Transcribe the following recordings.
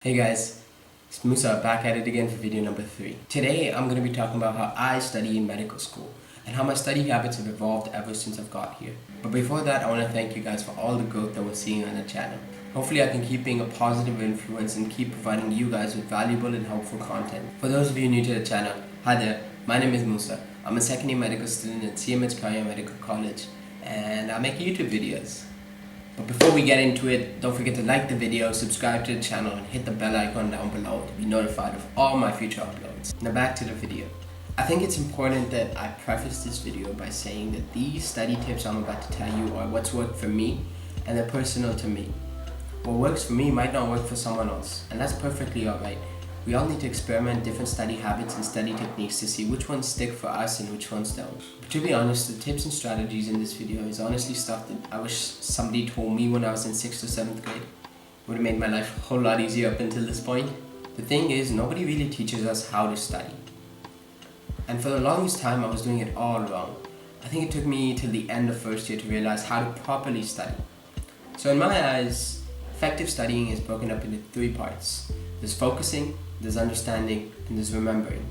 Hey guys, it's Musa back at it again for video number 3. Today I'm going to be talking about how I study in medical school and how my study habits have evolved ever since I've got here. But before that, I want to thank you guys for all the growth that we're seeing on the channel. Hopefully I can keep being a positive influence and keep providing you guys with valuable and helpful content. For those of you new to the channel, hi there, my name is Musa. I'm a second year medical student at CMH Kharian Medical College and I make YouTube videos. But before we get into it, don't forget to like the video, subscribe to the channel, and hit the bell icon down below to be notified of all my future uploads. Now back to the video. I think it's important that I preface this video by saying that these study tips I'm about to tell you are what's worked for me and they're personal to me. What works for me might not work for someone else, and that's perfectly alright. We all need to experiment different study habits and study techniques to see which ones stick for us and which ones don't. But to be honest, the tips and strategies in this video is honestly stuff that I wish somebody told me when I was in 6th or 7th grade. It would have made my life a whole lot easier up until this point. The thing is, nobody really teaches us how to study. And for the longest time, I was doing it all wrong. I think it took me till the end of first year to realize how to properly study. So in my eyes, effective studying is broken up into 3 parts. There's focusing, there's understanding, and there's remembering.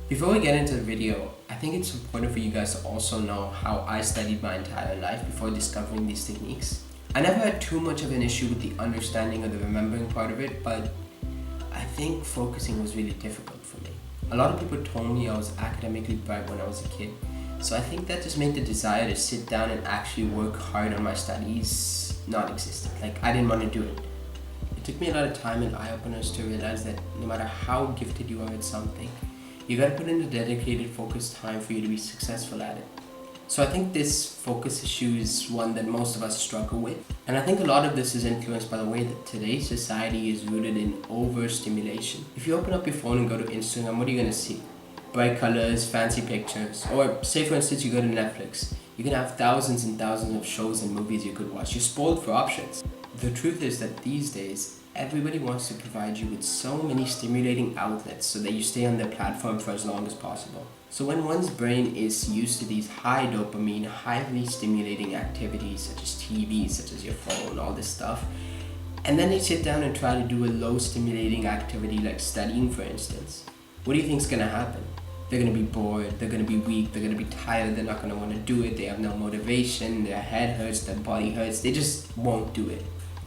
Before we get into the video, I think it's important for you guys to also know how I studied my entire life before discovering these techniques. I never had too much of an issue with the understanding or the remembering part of it, but I think focusing was really difficult for me. A lot of people told me I was academically bright when I was a kid, so I think that just made the desire to sit down and actually work hard on my studies non-existent. Like, I didn't want to do it. It took me a lot of time and eye-openers to realize that no matter how gifted you are at something, you gotta put in the dedicated, focused time for you to be successful at it. So I think this focus issue is one that most of us struggle with. And I think a lot of this is influenced by the way that today's society is rooted in overstimulation. If you open up your phone and go to Instagram, what are you gonna see? Bright colors, fancy pictures. Or say for instance you go to Netflix. You can have thousands and thousands of shows and movies you could watch. You're spoiled for options. The truth is that these days, everybody wants to provide you with so many stimulating outlets so that you stay on their platform for as long as possible. So when one's brain is used to these high dopamine, highly stimulating activities such as TV, such as your phone, all this stuff, and then they sit down and try to do a low stimulating activity like studying, for instance, what do you think is going to happen? They're going to be bored, they're going to be weak, they're going to be tired, they're not going to want to do it, they have no motivation, their head hurts, their body hurts, they just won't do it.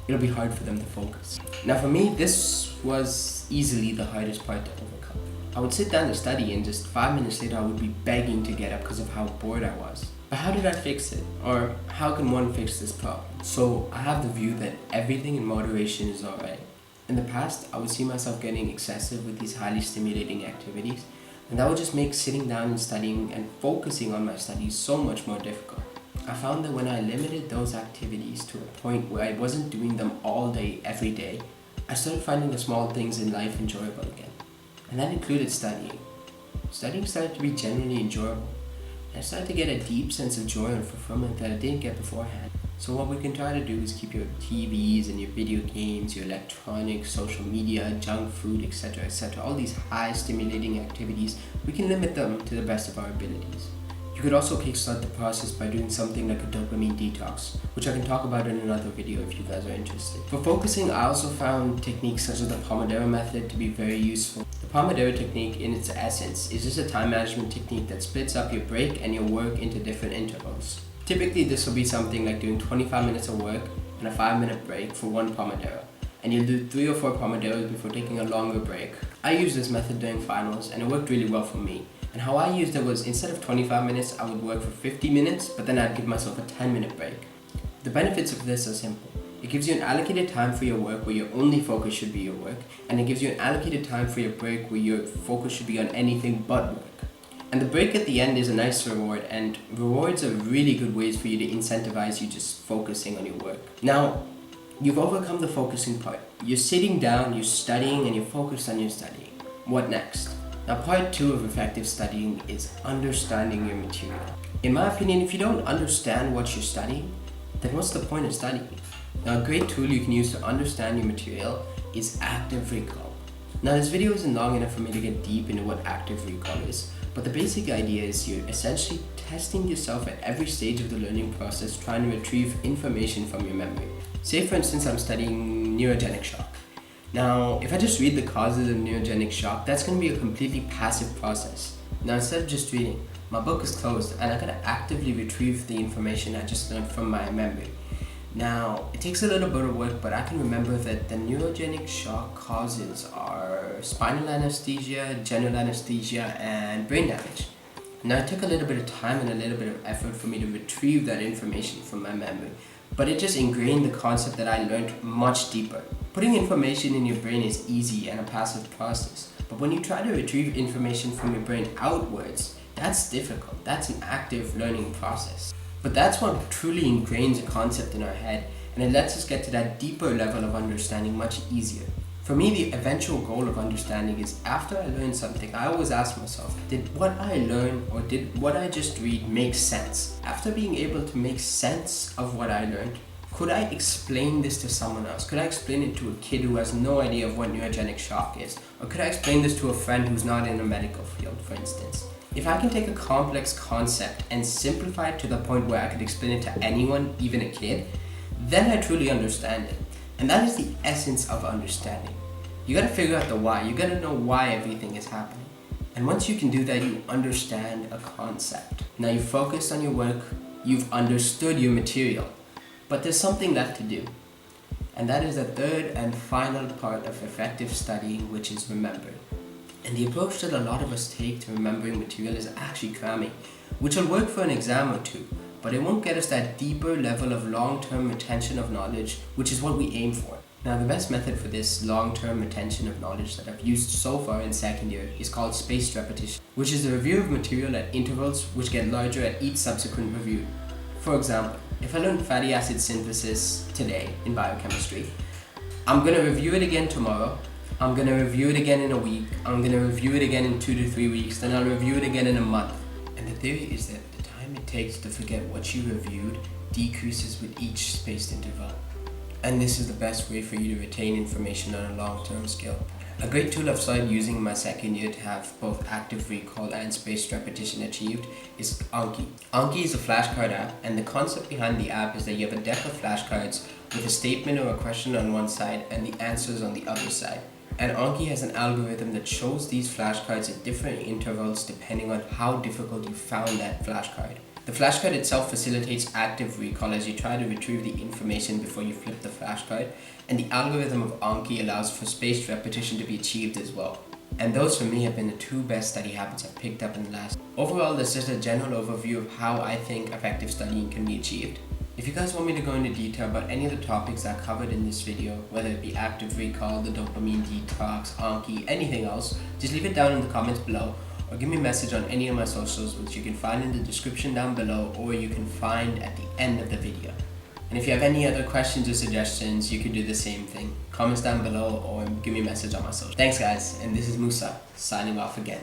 It'll be hard for them to focus. Now for me, this was easily the hardest part to overcome. I would sit down to study and just 5 minutes later I would be begging to get up because of how bored I was. But how did I fix it? Or how can one fix this problem? So I have the view that everything in moderation is alright. In the past, I would see myself getting excessive with these highly stimulating activities, and that would just make sitting down and studying and focusing on my studies so much more difficult. I found that when I limited those activities to a point where I wasn't doing them all day, every day, I started finding the small things in life enjoyable again. And that included studying. Studying started to be genuinely enjoyable. And I started to get a deep sense of joy and fulfillment that I didn't get beforehand. So what we can try to do is keep your TVs and your video games, your electronics, social media, junk food, etc., all these high stimulating activities, we can limit them to the best of our abilities. You could also kickstart the process by doing something like a dopamine detox, which I can talk about in another video if you guys are interested. For focusing, I also found techniques such as the Pomodoro method to be very useful. The Pomodoro technique in its essence is just a time management technique that splits up your break and your work into different intervals. Typically this will be something like doing 25 minutes of work and a 5-minute break for one Pomodoro. And you'll do 3 or 4 Pomodoros before taking a longer break. I used this method during finals and it worked really well for me. And how I used it was, instead of 25 minutes, I would work for 50 minutes, but then I'd give myself a 10-minute break. The benefits of this are simple. It gives you an allocated time for your work where your only focus should be your work, and it gives you an allocated time for your break where your focus should be on anything but work. And the break at the end is a nice reward, and rewards are really good ways for you to incentivize you just focusing on your work. Now, you've overcome the focusing part. You're sitting down, you're studying, and you're focused on your studying. What next? Now part 2 of effective studying is understanding your material. In my opinion, if you don't understand what you're studying, then what's the point of studying? Now a great tool you can use to understand your material is active recall. Now this video isn't long enough for me to get deep into what active recall is, but the basic idea is you're essentially testing yourself at every stage of the learning process, trying to retrieve information from your memory. Say for instance I'm studying neurogenic shock. Now, if I just read the causes of neurogenic shock, that's going to be a completely passive process. Now, instead of just reading, my book is closed and I'm going to actively retrieve the information I just learned from my memory. Now, it takes a little bit of work, but I can remember that the neurogenic shock causes are spinal anesthesia, general anesthesia, and brain damage. Now, it took a little bit of time and a little bit of effort for me to retrieve that information from my memory, but it just ingrained the concept that I learned much deeper. Putting information in your brain is easy and a passive process, but when you try to retrieve information from your brain outwards, that's difficult. That's an active learning process. But that's what truly ingrains a concept in our head, and it lets us get to that deeper level of understanding much easier. For me, the eventual goal of understanding is after I learn something, I always ask myself, did what I learn or did what I just read make sense? After being able to make sense of what I learned, could I explain this to someone else? Could I explain it to a kid who has no idea of what neurogenic shock is? Or could I explain this to a friend who's not in a medical field, for instance? If I can take a complex concept and simplify it to the point where I could explain it to anyone, even a kid, then I truly understand it. And that is the essence of understanding. You gotta figure out the why. You gotta know why everything is happening. And once you can do that, you understand a concept. Now you've focused on your work, you've understood your material, but there's something left to do. And that is the third and final part of effective studying, which is remembering. And the approach that a lot of us take to remembering material is actually cramming, which will work for an exam or two, but it won't get us that deeper level of long-term retention of knowledge, which is what we aim for. Now, the best method for this long-term retention of knowledge that I've used so far in second year is called spaced repetition, which is a review of material at intervals which get larger at each subsequent review. For example, if I learned fatty acid synthesis today in biochemistry, I'm going to review it again tomorrow, I'm going to review it again in a week, I'm going to review it again in 2 to 3 weeks, then I'll review it again in a month. And the theory is that the time it takes to forget what you reviewed decreases with each spaced interval. And this is the best way for you to retain information on a long-term scale. A great tool I've started using in my second year to have both active recall and spaced repetition achieved is Anki. Anki is a flashcard app, and the concept behind the app is that you have a deck of flashcards with a statement or a question on one side and the answers on the other side. And Anki has an algorithm that shows these flashcards at different intervals depending on how difficult you found that flashcard. The flashcard itself facilitates active recall as you try to retrieve the information before you flip the flashcard, and the algorithm of Anki allows for spaced repetition to be achieved as well. And those for me have been the two best study habits I've picked up in the last. Overall, that's just a general overview of how I think effective studying can be achieved. If you guys want me to go into detail about any of the topics I covered in this video, whether it be active recall, the dopamine detox, Anki, anything else, just leave it down in the comments below, or give me a message on any of my socials, which you can find in the description down below, or you can find at the end of the video. And if you have any other questions or suggestions, you can do the same thing. Comments down below or give me a message on my socials. Thanks guys, and this is Musa, signing off again.